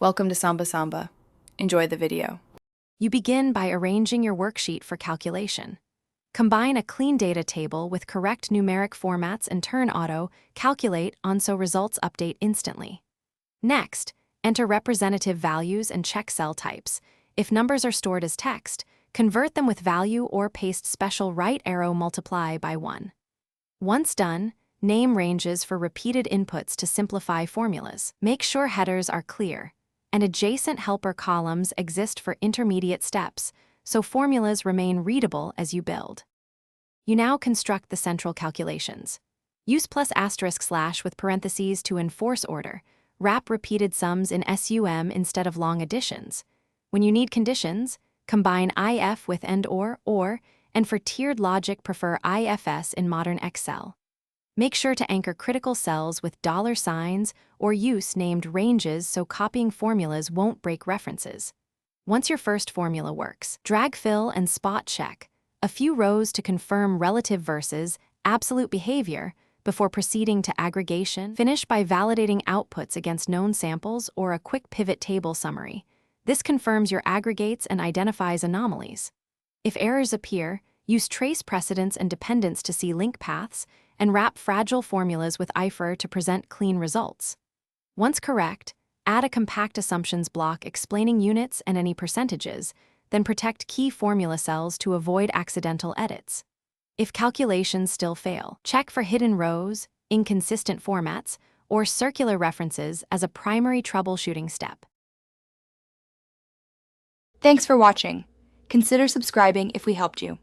Welcome to Samba Samba. Enjoy the video. You begin by arranging your worksheet for calculation. Combine a clean data table with correct numeric formats and turn auto calculate on so results update instantly. Next, enter representative values and check cell types. If numbers are stored as text, convert them with value or paste special right arrow multiply by 1. Once done, name ranges for repeated inputs to simplify formulas. Make sure headers are clear, and adjacent helper columns exist for intermediate steps, so formulas remain readable as you build. You now construct the central calculations. Use +*/ with parentheses to enforce order. Wrap repeated sums in SUM instead of long additions. When you need conditions, combine IF with or, and for tiered logic prefer IFS in modern Excel. Make sure to anchor critical cells with $signs or use named ranges so copying formulas won't break references. Once your first formula works, drag fill and spot check a few rows to confirm relative versus absolute behavior before proceeding to aggregation. Finish by validating outputs against known samples or a quick pivot table summary. This confirms your aggregates and identifies anomalies. If errors appear, use trace precedence and dependence to see link paths, and wrap fragile formulas with IFR to present clean results. Once correct, add a compact assumptions block explaining units and any percentages, then protect key formula cells to avoid accidental edits. If calculations still fail, check for hidden rows, inconsistent formats, or circular references as a primary troubleshooting step. Thanks for watching. Consider subscribing if we helped you.